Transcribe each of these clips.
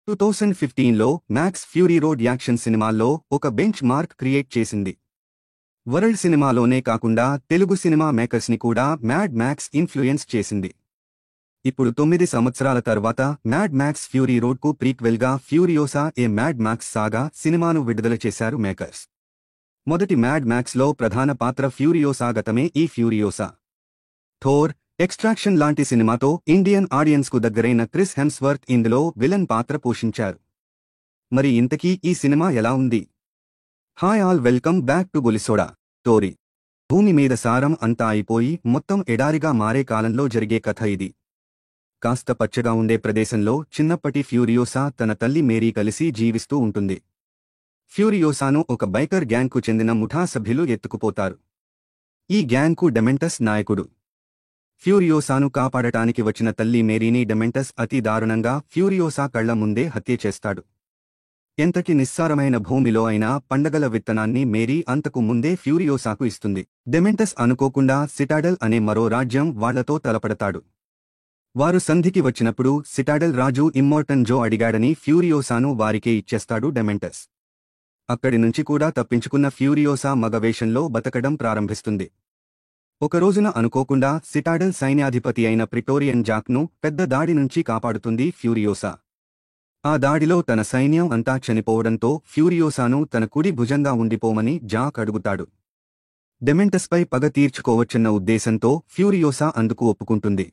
2015లో max fury road action సినిమాల్లో ఒక bench mark create చేసింది. వరల్డ్ సినిమాలోనే కాకుండా తెలుగు సినిమా మేకర్స్ని కూడా మ్యాడ్ మ్యాక్స్ ఇన్ఫ్లుయెన్స్ చేసింది. ఇప్పుడు 9 సంవత్సరాల తర్వాత మ్యాడ్ మ్యాక్స్ ఫ్యూరీ రోడ్కు ప్రీక్వెల్గా Furiosa a mad max saga సినిమాను విడుదల చేశారు మేకర్స్. మొదటి మ్యాడ్ మ్యాక్స్లో ప్రధాన పాత్ర ఫ్యూరియోసా గతమే ఈ ఫ్యూరియోసా. థోర్, ఎక్స్ట్రాక్షన్ లాంటి సినిమాతో ఇండియన్ ఆడియన్స్కు దగ్గరైన క్రిస్ హెమ్స్వర్త్ ఇందులో విలన్ పాత్ర పోషించారు. మరి ఇంతకీ ఈ సినిమా ఎలా ఉంది? Hi all, welcome back to Golisoda story. భూమి మీద సారం అంతా అయిపోయి మొత్తం ఎడారిగా మారే కాలంలో జరిగే కథ ఇది. కాస్త పచ్చగా ఉండే ప్రదేశంలో చిన్నప్పటి ఫ్యూరియోసా తన తల్లి మేరీ కలిసి జీవిస్తూ ఉంటుంది. ఫ్యూరియోసాను ఒక బైకర్ గ్యాంగ్కు చెందిన ముఠా సభ్యులు ఎత్తుకుపోతారు. ఈ గ్యాంగ్కు డెమెంటస్ నాయకుడు. ఫ్యూరియోసాను కాపాడటానికి వచ్చిన తల్లి మేరీని డెమెంటస్ అతి దారుణంగా ఫ్యూరియోసా కళ్ల ముందే హత్య చేస్తాడు. ఎంతటి నిస్సారమైన భూమిలో అయినా పండగల విత్తనాన్ని మేరీ అంతకు ముందే ఫ్యూరియోసాకు ఇస్తుంది. డెమెంటస్ అనుకోకుండా సిటాడెల్ అనే మరో రాజ్యం వాళ్లతో తలపడతాడు. వారు సంధికి వచ్చినప్పుడు సిటాడెల్ రాజు ఇమ్మోర్టన్ జో అడిగాడని ఫ్యూరియోసాను వారికే ఇచ్చేస్తాడు డెమెంటస్. అక్కడి నుంచి కూడా తప్పించుకున్న ఫ్యూరియోసా మగవేషంలో బతకడం ప్రారంభిస్తుంది. ఒకరోజున అనుకోకుండా సిటాడెల్ సైన్యాధిపతి అయిన ప్రిటోరియన్ జాక్ను పెద్ద దాడి నుంచి కాపాడుతుంది ఫ్యూరియోసా. ఆ దాడిలో తన సైన్యం అంతా చనిపోవడంతో ఫ్యూరియోసాను తన కుడి భుజంగా ఉండిపోమని జాక్ అడుగుతాడు. డెమెంటస్పై పగ తీర్చుకోవచ్చన్న ఉద్దేశంతో ఫ్యూరియోసా అందుకు ఒప్పుకుంటుంది.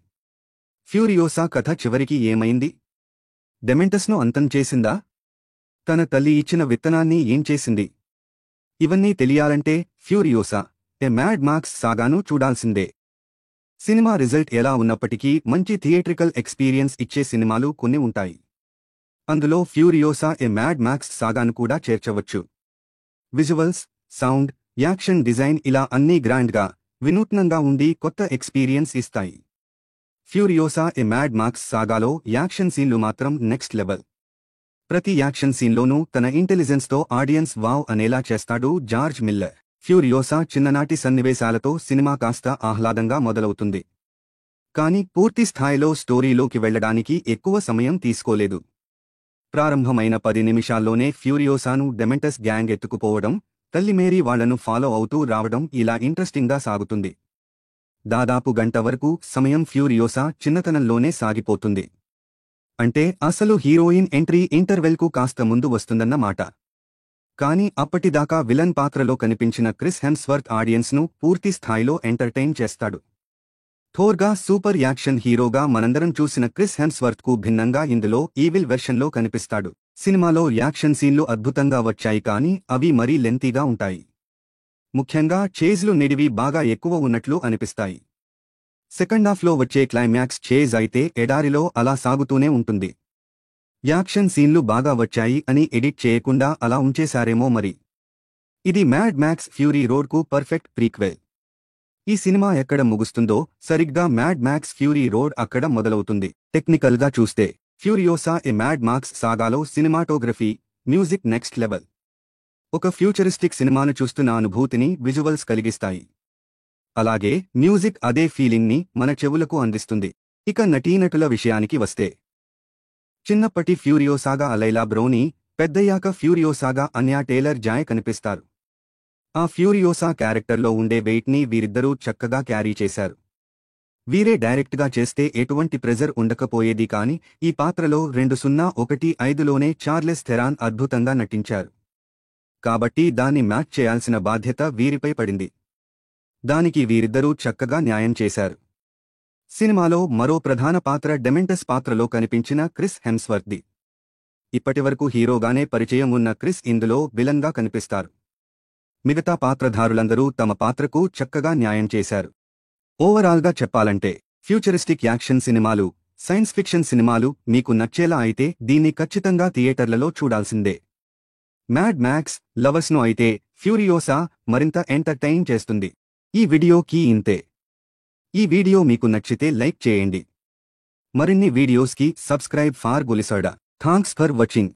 ఫ్యూరియోసా కథ చివరికి ఏమైంది? డెమెంటస్ను అంతం చేసిందా? తన తల్లి ఇచ్చిన విత్తనాన్ని ఏం చేసింది? ఇవన్నీ తెలియాలంటే ఫ్యూరియోసా ఏ మ్యాడ్ మ్యాక్స్ సాగాను చూడాల్సిందే. సినిమా రిజల్ట్ ఎలా ఉన్నప్పటికీ మంచి థియేట్రికల్ ఎక్స్పీరియన్స్ ఇచ్చే సినిమాలు కొన్ని ఉంటాయి. అందులో ఫ్యూరియోసా ఏ మ్యాడ్ మ్యాక్స్ సాగాను కూడా చేర్చవచ్చు. విజువల్స్, సౌండ్, యాక్షన్ డిజైన్ ఇలా అన్నీ గ్రాండ్గా, వినూత్నంగా ఉండి కొత్త ఎక్స్పీరియన్స్ ఇస్తాయి. ఫ్యూరియోసా ఏ మ్యాడ్ మ్యాక్స్ సాగాలో యాక్షన్ సీన్లు మాత్రం నెక్స్ట్ లెవెల్. ప్రతి యాక్షన్ సీన్లోనూ తన ఇంటెలిజెన్స్తో ఆడియన్స్ వావ్ అనేలా చేస్తాడు జార్జ్ మిల్లర్. ఫ్యూరియోసా చిన్ననాటి సన్నివేశాలతో సినిమా కాస్త ఆహ్లాదంగా మొదలవుతుంది. కానీ పూర్తి స్థాయిలో స్టోరీలోకి వెళ్లడానికి ఎక్కువ సమయం తీసుకోలేదు. ప్రారంభమైన 10 నిమిషాల్లోనే ఫ్యూరియోసాను డెమెంటస్ గ్యాంగ్ ఎత్తుకుపోవడం, తల్లి మేరీ వాళ్లను ఫాలో అవుతూ రావడం ఇలా ఇంట్రెస్టింగ్గా సాగుతుంది. దాదాపు గంట వరకు సమయం ఫ్యూరియోసా చిన్నతనంలోనే సాగిపోతుంది. అంటే అసలు హీరోయిన్ ఎంట్రీ ఇంటర్వెల్కు కాస్త ముందు వస్తుందన్న మాట. కానీ అప్పటిదాకా విలన్ పాత్రలో కనిపించిన క్రిస్ హెమ్స్వర్త్ ఆడియన్స్ను పూర్తి స్థాయిలో ఎంటర్టైన్ చేస్తాడు. థోర్గా సూపర్ యాక్షన్ హీరోగా మనందరం చూసిన క్రిస్ హెమ్స్వర్త్కు భిన్నంగా ఇందులో ఈవిల్ వెర్షన్లో కనిపిస్తాడు. సినిమాలో యాక్షన్ సీన్లు అద్భుతంగా వచ్చాయి, కానీ అవి మరీ లెంతీగా ఉంటాయి. ముఖ్యంగా చేజ్లు నిడివి బాగా ఎక్కువ ఉన్నట్లు అనిపిస్తాయి. సెకండాఫ్లో వచ్చే క్లైమాక్స్ చేజ్ అయితే ఎడారిలో అలా సాగుతూనే ఉంటుంది. యాక్షన్ సీన్లు బాగా వచ్చాయి అని ఎడిట్ చేయకుండా అలా ఉంచేశారేమో మరి. ఇది మ్యాడ్ మ్యాక్స్ ఫ్యూరీ రోడ్కు పర్ఫెక్ట్ ప్రీక్వెల్. ఈ సినిమా ఎక్కడ ముగుస్తుందో సరిగ్గా మ్యాడ్ మ్యాక్స్ ఫ్యూరీ రోడ్ అక్కడ మొదలవుతుంది. టెక్నికల్గా చూస్తే ఫ్యూరియోసా ఏ మ్యాడ్ మ్యాక్స్ సాగాలో సినిమాటోగ్రఫీ, మ్యూజిక్ నెక్స్ట్ లెవెల్. ఒక ఫ్యూచరిస్టిక్ సినిమాను చూస్తున్న అనుభూతిని విజువల్స్ కలిగిస్తాయి. అలాగే మ్యూజిక్ అదే ఫీలింగ్ని మన చెవులకు అందిస్తుంది. ఇక నటీనటుల విషయానికి వస్తే, చిన్నప్పటి ఫ్యూరియోసాగా అలైలా బ్రౌనీ, పెద్దయ్యాక ఫ్యూరియోసాగా అన్యా టేలర్ జాయ్ కనిపిస్తారు. ఆ ఫ్యూరియోసా క్యారెక్టర్లో ఉండే వెయిట్ని వీరిద్దరూ చక్కగా క్యారీ చేశారు. వీరే డైరెక్ట్గా చేస్తే ఎటువంటి ప్రెజర్ ఉండకపోయేది, కానీ ఈ పాత్రలో 2015లోనే చార్లెస్ థెరాన్ అద్భుతంగా నటించారు. కాబట్టి దాన్ని మ్యాచ్ చేయాల్సిన బాధ్యత వీరిపై పడింది. దానికి వీరిద్దరూ చక్కగా న్యాయం చేశారు. సినిమాలో మరో ప్రధాన పాత్ర డెమెంటస్ పాత్రలో కనిపించిన క్రిస్ హెమ్స్వర్త్ది. ఇప్పటివరకు హీరోగానే పరిచయం ఉన్న క్రిస్ ఇందులో విలన్గా కనిపిస్తారు. మిగతా పాత్రధారులందరూ తమ పాత్రకు చక్కగా న్యాయం చేశారు. ఓవరాల్గా చెప్పాలంటే ఫ్యూచరిస్టిక్ యాక్షన్ సినిమాలు, సైన్స్ ఫిక్షన్ సినిమాలు మీకు నచ్చేలా అయితే దీన్ని ఖచ్చితంగా థియేటర్లలో చూడాల్సిందే. మ్యాడ్ మ్యాక్స్ లవర్స్ను అయితే ఫ్యూరియోసా మరింత ఎంటర్టైన్ చేస్తుంది. ఈ వీడియోకి ఇంతే. ఈ వీడియో మీకు నచ్చితే లైక్ చేయండి. మరిన్ని వీడియోస్కి subscribe for Golisoda. Thanks for watching.